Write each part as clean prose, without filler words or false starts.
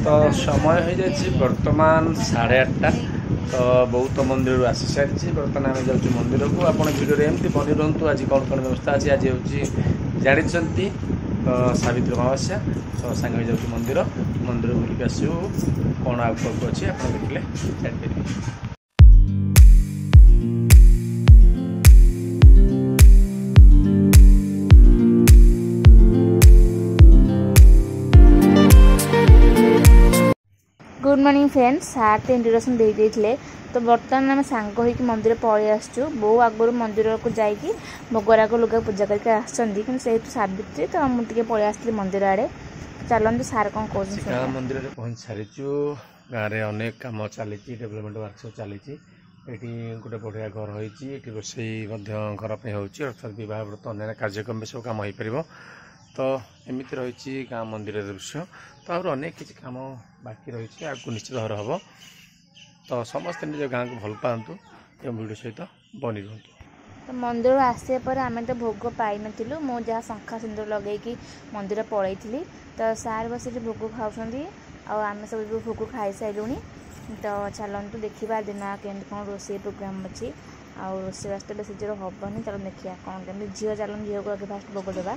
तो समय हो जाए बर्तमान 8:30 तो बहुत मंदिर आसी सारी बर्तमान आम जाऊँ मंदिर को आप भिडियो एमती बनी रुहतु। आज कौन कौन व्यवस्था अच्छी आज हूँ जानते तो सावित्री अमावस्या तो सांगे जाऊँ मंदिर मंदिर बुलिक आसू कौन आगे अच्छी आप देखिले जापर। गुड मॉर्निंग फ्रेंड्स सार इंट्रोडक्शन दे देते तो बर्तमान आम सांग हो मंदिर पलि आसचु बो आगुरी मंदिर को जाकि भोगराग लुगा पूजा करके आसछंदी कि सेहेतु सावित्री तो मुझे पलि आसती मंदिर आड़े चलते सार कौन कह मंदिर में पहुँच सारीचु गाँव में अनेक कम चली डेवलपमेंट वर्क सब चली गोटे बढ़िया घर होती रोसई घर पे अर्थात बह व्रत अन्य कार्यक्रम सब कम हो पार तो एमती रही गाँ मंदिर दृश्य तो आर अनेक किसी कम बाकी रही आगे निश्चित भाव हम तो समस्त निज गाँ को भल पातु एवं वीडियो सहित बनी रुहतु। तो मंदिर आसिया पर आम तो भोग पाई नथिलु मु जहाँ शंखा सिंदूर लगे मंदिर पलि तो सार बस भोग खाऊँ आम सब भोग खाई सारूँ तो चलतु देखा दिन केमती कौन रोसे प्रोग्राम अच्छी आउ रोसे बास तो बेस जोर हेनी चलो देखिए कौन कमी झील चलन झील को आगे फास्ट भोग देवा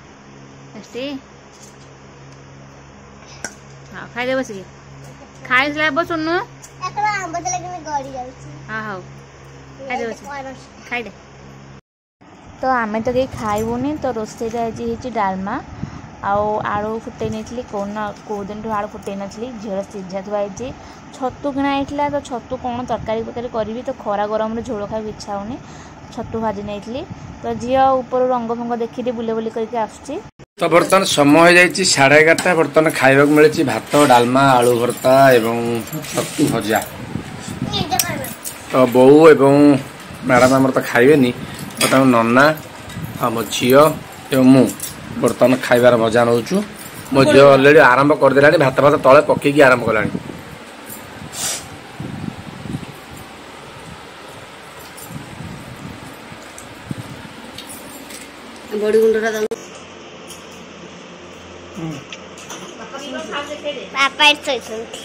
हाँ खाई बस खाई सुनु हाँ हाँ खाई तो आम तो कहीं खाइबुनी तो रोसे आज डालमा आलू फुटे नहीं कौ दिन आलू फुटे नी झील सीझा थुआई छतु किणा होता तो छतु कौन तरकारी फरकारी करी तो खरा गरम झोल खाई इच्छा होनी छतु भाजी नहीं तो झी ऊपर रंग फंग देखी बुले बुले करके आसुची। तो बर्तमान समय हो जाए 11:30 बर्तमान खाइबा मिले भात डालमा आलू भर्ता एवं छतु भजा तो बोऊ एवं मैडम आमर तो खाइबे तो नना मो झी एवं मु बर्तमान खाइबार मजा नौचु मो झी अलरेडी आरंभ करदे भात भात तले पकईकी आरंभ कला बड़ी गुंडा पापा मामा कदली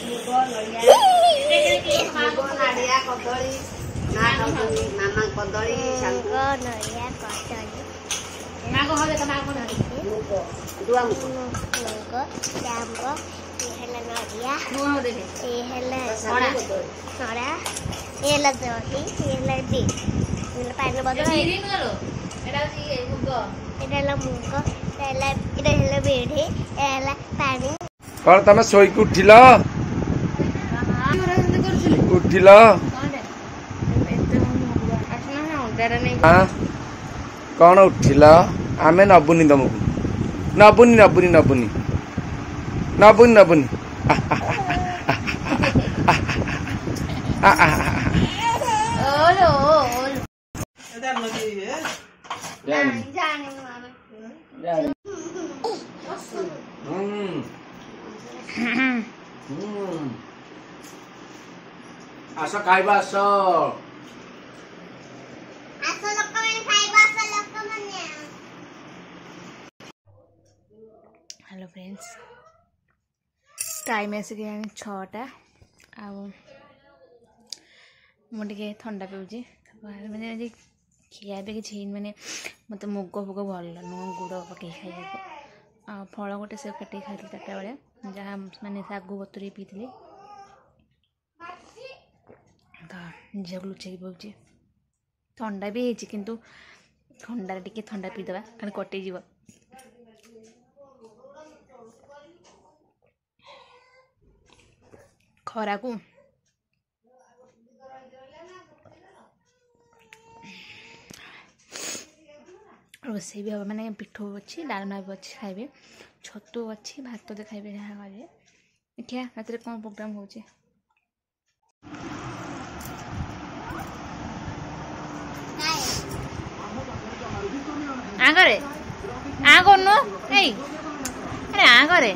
कौन तुम शोक उठिल उठिल कौन उठिल आम नबुनी तुमको नबुनी नबुनी नबुनी नबुनी नबुनी आस खाइबा आस हेलो फ्रेंड्स टाइम आसिक 6टा मुझे थंडा पीऊँगी मैंने आज खिया भी किसी मैंने मत मुग फुग भल नुह गुड़ पकई खाया फल गोटे से काटिक खाई 4टा बेले जहाँ मैंने सागु बतुरी पी तो झील लुचेक पीऊँगी थंडा भी होती किंतु थंडा टे थंडा पीदे खाली कटिज खरा को रोसे भी हम मैंने पिठो अच्छी डालमा भी अच्छी खाइबे छतु अच्छी भात दे खाइबे देखिए रात कौन प्रोग्राम हो आगरे आ करनु ए अरे आ करे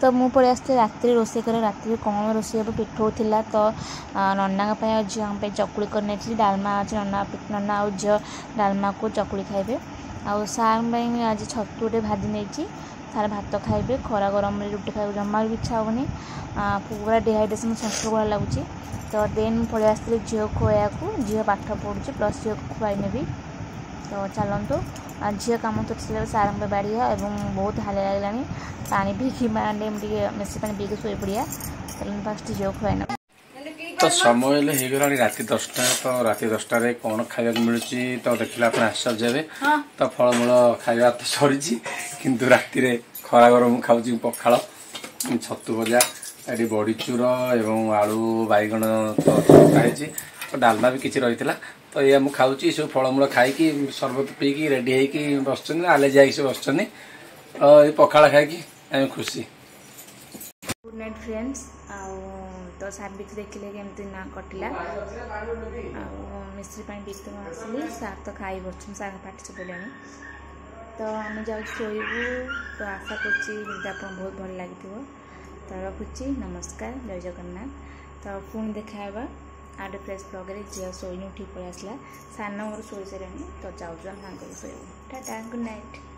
तो मु पड़े आसते राति रोसे कर राति कौन रोसे हम पिठो थिला तो नन्ना झील चकुड़ी कर नहीं डालमा अच्छे नन्ना आ झील डालमा को चकुड़ी खाइबे आउ सार आज छतुटे भाजी नहीं सारे भात खाइबे खरा गरम रुटी खाइबे जमा भी इच्छा होनी पूरा डिहाइड्रेशन संस्ट्रोक वाला लगुच तो देन पड़े आसते झील खुआ को झील पाठ पढ़ुची प्लस झील खुआई नेबी तो चलतु झील कम तो सार बाढ़िया और बहुत हाल लगे पानी पीकी मेसी पानी पीकी शोई पड़िया फास्ट झील खुआई ना तो समय होगा राति 10टा तो राति 10टार कौन खाया मिलूँ तो देखिए आप आश्चर्य हे तो फलमूल खाया तो सरी किंतु राति खरा गरम खाऊँ पखाड़ छतु भजा ये बड़ीचूर एवं आलू बैगण तो खाई तो डालमा भी किसी रही तो ये मुझे खाऊँ सब फलमूल खाई सरबत पीकी रेडी होगी बस आले जाइए बस पखाड़ खाई खुशी। गुड नाइट फ्रेंड्स तो साबित देखिले केमती ना कटिला मिस्त्री पानी पीक आसली सार तो खाई बच्चन सार पाठ चुपे तो आम जाऊँ शोबू तो आशा कर बहुत भल लगी तो रखुची नमस्कार जय जगन्नाथ तो पुणी देखा आटे फ्रेश ब्लॉग झील शोन उठी पड़े आसला सान मोर शोई सारे तो जाऊँ सागर शोबू टाटा गुड नाइट।